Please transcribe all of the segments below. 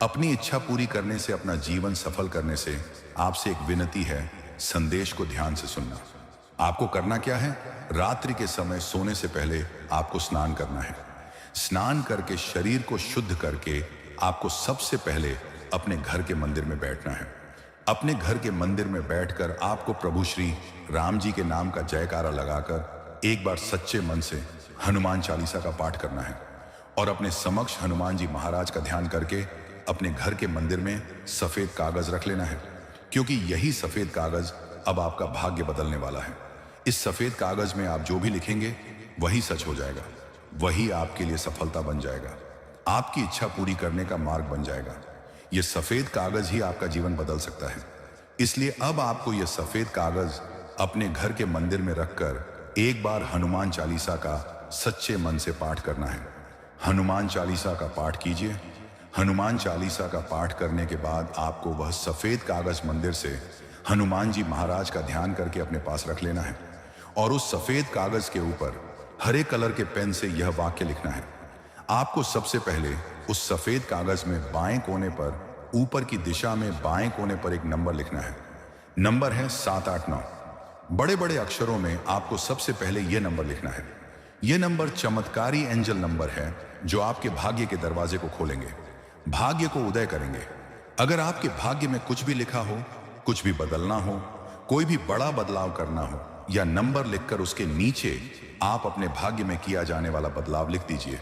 अपनी इच्छा पूरी करने से, अपना जीवन सफल करने से आपसे एक विनती है, संदेश को ध्यान से सुनना। आपको करना क्या है? रात्रि के समय सोने से पहले आपको स्नान करना है। स्नान करके शरीर को शुद्ध करके आपको सबसे पहले अपने घर के मंदिर में बैठना है। अपने घर के मंदिर में बैठकर आपको प्रभु श्री राम जी के नाम का जयकारा लगाकर एक बार सच्चे मन से हनुमान चालीसा का पाठ करना है और अपने समक्ष हनुमान जी महाराज का ध्यान करके अपने घर के मंदिर में सफेद कागज रख लेना है, क्योंकि यही सफेद कागज अब आपका भाग्य बदलने वाला है। इस सफेद कागज में आप जो भी लिखेंगे वही सच हो जाएगा, वही आपके लिए सफलता बन जाएगा, आपकी इच्छा पूरी करने का मार्ग बन जाएगा। यह सफेद कागज ही आपका जीवन बदल सकता है। इसलिए अब आपको यह सफेद कागज अपने घर के मंदिर में रखकर एक बार हनुमान चालीसा का सच्चे मन से पाठ करना है। हनुमान चालीसा का पाठ कीजिए। हनुमान चालीसा का पाठ करने के बाद आपको वह सफेद कागज मंदिर से हनुमान जी महाराज का ध्यान करके अपने पास रख लेना है और उस सफेद कागज के ऊपर हरे कलर के पेन से यह वाक्य लिखना है। आपको सबसे पहले उस सफेद कागज में बाएं कोने पर ऊपर की दिशा में बाएं कोने पर एक नंबर लिखना है। नंबर है 789। बड़े बड़े अक्षरों में आपको सबसे पहले यह नंबर लिखना है। यह नंबर चमत्कारी एंजल नंबर है जो आपके भाग्य के दरवाजे को खोलेंगे, भाग्य को उदय करेंगे। अगर आपके भाग्य में कुछ भी लिखा हो, कुछ भी बदलना हो, कोई भी बड़ा बदलाव करना हो, या नंबर लिखकर उसके नीचे आप अपने भाग्य में किया जाने वाला बदलाव लिख दीजिए,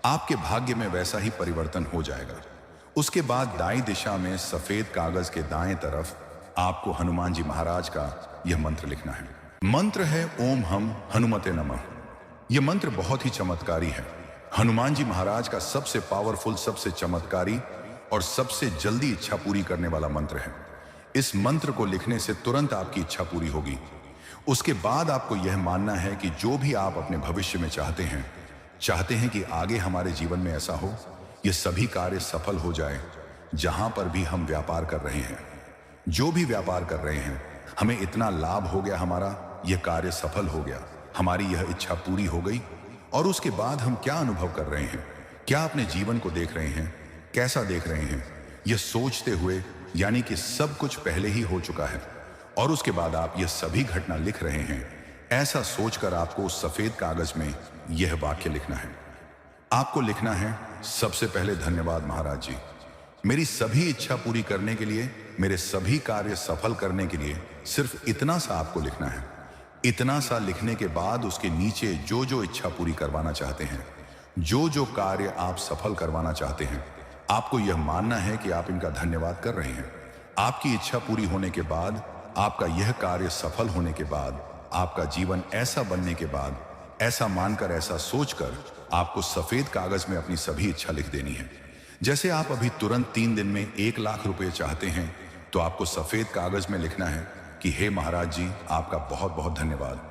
आपके भाग्य में वैसा ही परिवर्तन हो जाएगा। उसके बाद दाईं दिशा में सफेद कागज के दाएं तरफ आपको हनुमान जी महाराज का यह मंत्र लिखना है। मंत्र है ओम हम हनुमते नमः। यह मंत्र बहुत ही चमत्कारी है। हनुमान जी महाराज का सबसे पावरफुल, सबसे चमत्कारी और सबसे जल्दी इच्छा पूरी करने वाला मंत्र है। इस मंत्र को लिखने से तुरंत आपकी इच्छा पूरी होगी। उसके बाद आपको यह मानना है कि जो भी आप अपने भविष्य में चाहते हैं कि आगे हमारे जीवन में ऐसा हो, ये सभी कार्य सफल हो जाए। जहां पर भी हम व्यापार कर रहे हैं, जो भी व्यापार कर रहे हैं, हमें इतना लाभ हो गया, हमारा यह कार्य सफल हो गया, हमारी यह इच्छा पूरी हो गई। और उसके बाद हम क्या अनुभव कर रहे हैं, क्या अपने जीवन को देख रहे हैं, कैसा देख रहे हैं, यह सोचते हुए, यानी कि सब कुछ पहले ही हो चुका है और उसके बाद आप यह सभी घटना लिख रहे हैं, ऐसा सोचकर आपको उस सफेद कागज में यह वाक्य लिखना है। आपको लिखना है, सबसे पहले धन्यवाद महाराज जी, मेरी सभी इच्छा पूरी करने के लिए, मेरे सभी कार्य सफल करने के लिए। सिर्फ इतना सा आपको लिखना है। इतना सा लिखने के बाद उसके नीचे जो जो इच्छा पूरी करवाना चाहते हैं, जो जो कार्य आप सफल करवाना चाहते हैं, आपको यह मानना है कि आप इनका धन्यवाद कर रहे हैं। आपकी इच्छा पूरी होने के बाद, आपका यह कार्य सफल होने के बाद, आपका जीवन ऐसा बनने के बाद, ऐसा मानकर, ऐसा सोचकर आपको सफेद कागज में अपनी सभी इच्छा लिख देनी है। जैसे आप अभी तुरंत 3 दिन में 1 लाख रुपए चाहते हैं, तो आपको सफेद कागज में लिखना है कि हे महाराज जी, आपका बहुत बहुत धन्यवाद।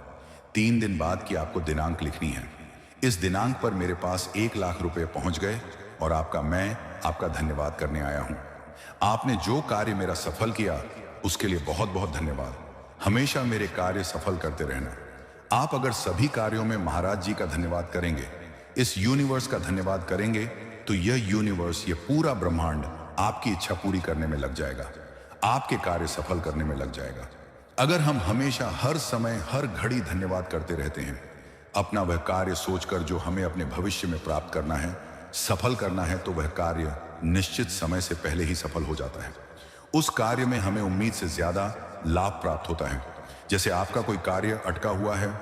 3 दिन बाद की आपको दिनांक लिखनी है। इस दिनांक पर मेरे पास 1 लाख रुपए पहुंच गए और मैं आपका धन्यवाद करने आया हूं। आपने जो कार्य मेरा सफल किया, उसके लिए बहुत बहुत धन्यवाद। हमेशा मेरे कार्य सफल करते रहना। आप अगर सभी कार्यों में महाराज जी का धन्यवाद करेंगे, इस यूनिवर्स का धन्यवाद करेंगे, तो यह यूनिवर्स, यह पूरा ब्रह्मांड आपकी इच्छा पूरी करने में लग जाएगा, आपके कार्य सफल करने में लग जाएगा। अगर हम हमेशा, हर समय, हर घड़ी धन्यवाद करते रहते हैं, अपना वह कार्य सोचकर जो हमें अपने भविष्य में प्राप्त करना है, सफल करना है, तो वह कार्य निश्चित समय से पहले ही सफल हो जाता है। उस कार्य में हमें उम्मीद से ज्यादा लाभ प्राप्त होता है। जैसे आपका कोई कार्य अटका हुआ है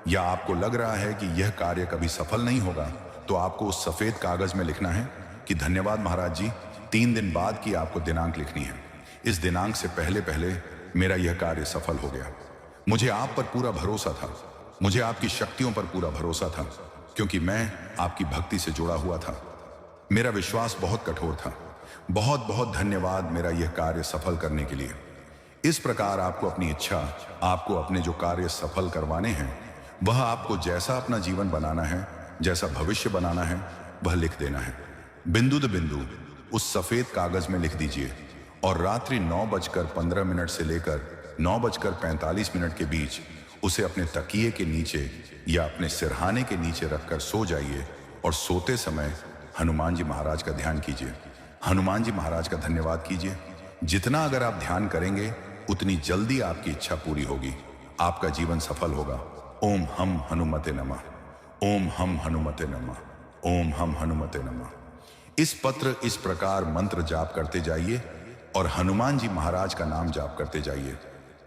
या आपको लग रहा है कि यह कार्य कभी सफल नहीं होगा, तो आपको उस सफेद कागज में लिखना है कि धन्यवाद महाराज जी, 3 दिन बाद की आपको दिनांक लिखनी है। इस दिनांक से पहले पहले मेरा यह कार्य सफल हो गया। मुझे आप पर पूरा भरोसा था, मुझे आपकी शक्तियों पर पूरा भरोसा था, क्योंकि मैं आपकी भक्ति से जुड़ा हुआ था। मेरा विश्वास बहुत कठोर था। बहुत बहुत धन्यवाद मेरा यह कार्य सफल करने के लिए। इस प्रकार आपको अपनी इच्छा, आपको अपने जो कार्य सफल करवाने हैं, वह आपको जैसा अपना जीवन बनाना है, जैसा भविष्य बनाना है, वह लिख देना है। बिंदु द बिंदु उस सफेद कागज में लिख दीजिए और रात्रि 9:15 से लेकर 9:45 के बीच उसे अपने तकिए के नीचे या अपने सिरहाने के नीचे रखकर सो जाइए और सोते समय हनुमान जी महाराज का ध्यान कीजिए। हनुमान जी महाराज का धन्यवाद कीजिए। जितना अगर आप ध्यान करेंगे उतनी जल्दी आपकी इच्छा पूरी होगी, आपका जीवन सफल होगा। ओम हम हनुमते नमः, ओम हम हनुमते नमः, ओम हम हनुमते नमः। इस पत्र इस प्रकार मंत्र जाप करते जाइए और हनुमान जी महाराज का नाम जाप करते जाइए।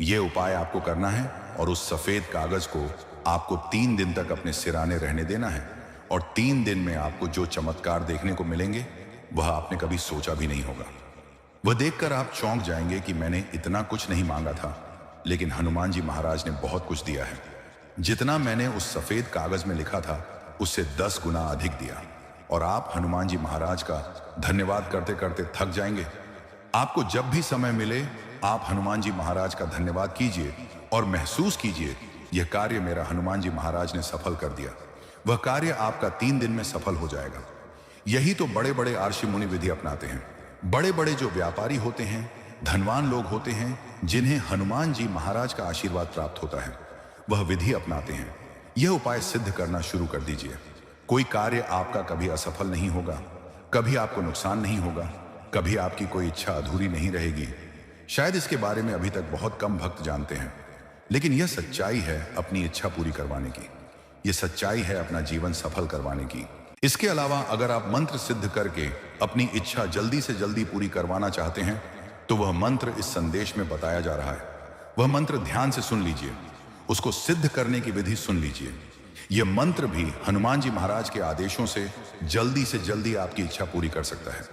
यह उपाय आपको करना है और उस सफेद कागज को आपको 3 दिन तक अपने सिराने रहने देना है और 3 दिन में आपको जो चमत्कार देखने को मिलेंगे वह आपने कभी सोचा भी नहीं होगा। वह देखकर आप चौंक जाएंगे कि मैंने इतना कुछ नहीं मांगा था, लेकिन हनुमान जी महाराज ने बहुत कुछ दिया है। जितना मैंने उस सफेद कागज में लिखा था उससे 10 गुना अधिक दिया और आप हनुमान जी महाराज का धन्यवाद करते करते थक जाएंगे। आपको जब भी समय मिले आप हनुमान जी महाराज का धन्यवाद कीजिए और महसूस कीजिए यह कार्य मेरा हनुमान जी महाराज ने सफल कर दिया। वह कार्य आपका 3 दिन में सफल हो जाएगा। यही तो बड़े बड़े आर्षि मुनि विधि अपनाते हैं। बड़े बड़े जो व्यापारी होते हैं, धनवान लोग होते हैं, जिन्हें हनुमान जी महाराज का आशीर्वाद प्राप्त होता है, वह विधि अपनाते हैं। यह उपाय सिद्ध करना शुरू कर दीजिए। कोई कार्य आपका कभी असफल नहीं होगा, कभी आपको नुकसान नहीं होगा, कभी आपकी कोई इच्छा अधूरी नहीं रहेगी। शायद इसके बारे में अभी तक बहुत कम भक्त जानते हैं, लेकिन यह सच्चाई है अपनी इच्छा पूरी करवाने की। यह सच्चाई है अपना जीवन सफल करवाने की। इसके अलावा अगर आप मंत्र सिद्ध करके अपनी इच्छा जल्दी से जल्दी पूरी करवाना चाहते हैं तो वह मंत्र इस संदेश में बताया जा रहा है। वह मंत्र ध्यान से सुन लीजिए, उसको सिद्ध करने की विधि सुन लीजिए। यह मंत्र भी हनुमान जी महाराज के आदेशों से जल्दी आपकी इच्छा पूरी कर सकता है।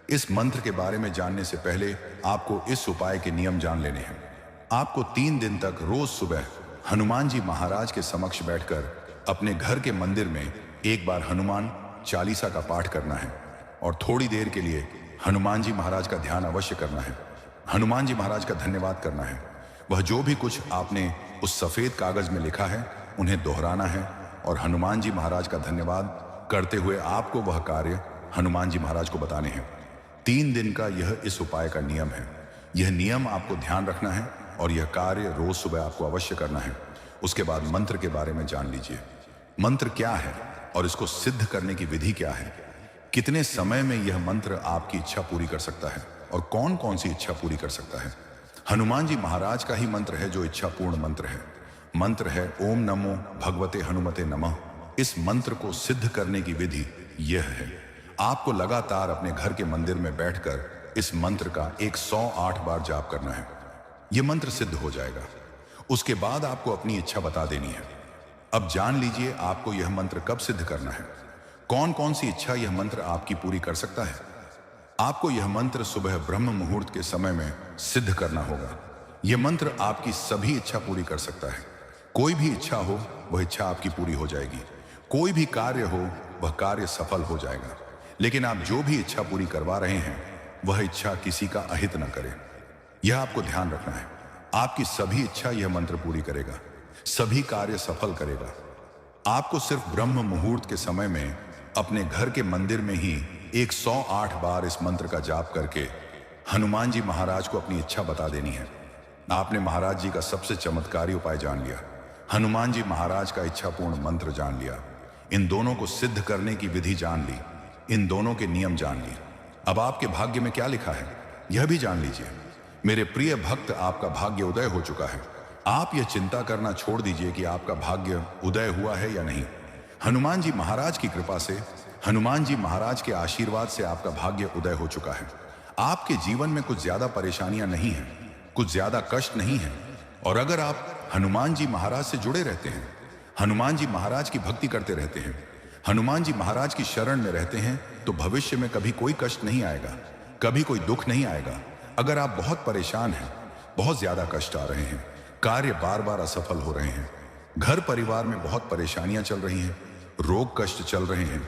इस मंत्र के बारे में जानने से पहले आपको इस उपाय के नियम जान लेने हैं। आपको 3 दिन तक रोज सुबह हनुमान जी महाराज के समक्ष बैठकर अपने घर के मंदिर में एक बार हनुमान चालीसा का पाठ करना है और थोड़ी देर के लिए हनुमान जी महाराज का ध्यान अवश्य करना है। हनुमान जी महाराज का धन्यवाद करना है। वह जो भी कुछ आपने उस सफेद कागज में लिखा है उन्हें दोहराना है और हनुमान जी महाराज का धन्यवाद करते हुए आपको वह कार्य हनुमान जी महाराज को बताने हैं। 3 दिन का यह इस उपाय का नियम है। यह नियम आपको ध्यान रखना है और यह कार्य रोज सुबह आपको अवश्य करना है। उसके बाद मंत्र के बारे में जान लीजिए। मंत्र क्या है और इसको सिद्ध करने की विधि क्या है, कितने समय में यह मंत्र आपकी इच्छा पूरी कर सकता है और कौन कौन सी इच्छा पूरी कर सकता है। हनुमान जी महाराज का ही मंत्र है जो इच्छा पूर्ण मंत्र है। मंत्र है ओम नमो भगवते हनुमते नमः। इस मंत्र को सिद्ध करने की विधि यह है, आपको लगातार अपने घर के मंदिर में बैठकर इस मंत्र का 108 बार जाप करना है। यह मंत्र सिद्ध हो जाएगा। उसके बाद आपको अपनी इच्छा बता देनी है। अब जान लीजिए आपको यह मंत्र कब सिद्ध करना है, कौन कौन सी इच्छा यह मंत्र आपकी पूरी कर सकता है। आपको यह मंत्र सुबह ब्रह्म मुहूर्त के समय में सिद्ध करना होगा। यह मंत्र आपकी सभी इच्छा पूरी कर सकता है। कोई भी इच्छा हो वह इच्छा आपकी पूरी हो जाएगी। कोई भी कार्य हो वह कार्य सफल हो जाएगा। लेकिन आप जो भी इच्छा पूरी करवा रहे हैं वह इच्छा किसी का अहित न करें। यह आपको ध्यान रखना है। आपकी सभी इच्छा यह मंत्र पूरी करेगा, सभी कार्य सफल करेगा। आपको सिर्फ ब्रह्म मुहूर्त के समय में अपने घर के मंदिर में ही 108 बार इस मंत्र का जाप करके हनुमान जी महाराज को अपनी इच्छा बता देनी है। आपने महाराज जी का सबसे चमत्कारी उपाय जान लिया। हनुमान जी महाराज का इच्छापूर्ण मंत्र जान लिया। इन दोनों को सिद्ध करने की विधि जान ली। इन दोनों के नियम जान लिए। अब आपके भाग्य में क्या लिखा है यह भी जान लीजिए। मेरे प्रिय भक्त, आपका भाग्य उदय हो चुका है। आप यह चिंता करना छोड़ दीजिए कि आपका भाग्य उदय हुआ है या नहीं। हनुमान जी महाराज की कृपा से, हनुमान जी महाराज के आशीर्वाद से आपका भाग्य उदय हो चुका है। आपके जीवन में कुछ ज्यादा परेशानियां नहीं हैं, कुछ ज्यादा कष्ट नहीं है। और अगर आप हनुमान जी महाराज से जुड़े रहते हैं, हनुमान जी महाराज की भक्ति करते रहते हैं, हनुमान जी महाराज की शरण में रहते हैं, तो भविष्य में कभी कोई कष्ट नहीं आएगा, कभी कोई दुख नहीं आएगा। अगर आप बहुत परेशान हैं, बहुत ज्यादा कष्ट आ रहे हैं, कार्य बार बार असफल हो रहे हैं, घर परिवार में बहुत परेशानियां चल रही हैं, रोग कष्ट चल रहे हैं,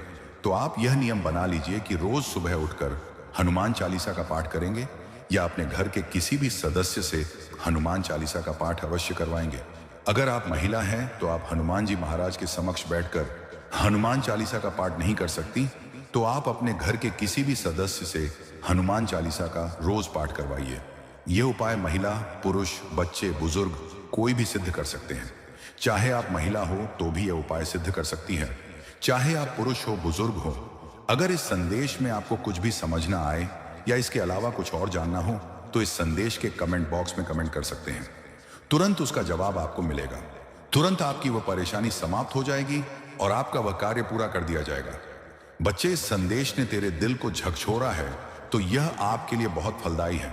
तो आप यह नियम बना लीजिए कि रोज सुबह उठकर हनुमान चालीसा का पाठ करेंगे या अपने घर के किसी भी सदस्य से हनुमान चालीसा का पाठ अवश्य करवाएंगे। अगर आप महिला हैं तो आप हनुमान जी महाराज के समक्ष बैठकर हनुमान चालीसा का पाठ नहीं कर सकती, तो आप अपने घर के किसी भी सदस्य से हनुमान चालीसा का रोज पाठ करवाइए। यह उपाय महिला, पुरुष, बच्चे, बुजुर्ग कोई भी सिद्ध कर सकते हैं। चाहे आप महिला हो तो भी यह उपाय सिद्ध कर सकती है, चाहे आप पुरुष हो, बुजुर्ग हो। अगर इस संदेश में आपको कुछ भी समझ ना आए या इसके अलावा कुछ और जानना हो तो इस संदेश के कमेंट बॉक्स में कमेंट कर सकते हैं। तुरंत उसका जवाब आपको मिलेगा। तुरंत आपकी वह परेशानी समाप्त हो जाएगी और आपका वह कार्य पूरा कर दिया जाएगा। बच्चे, इस संदेश ने तेरे दिल को झकझोरा है तो यह आपके लिए बहुत फलदायी है।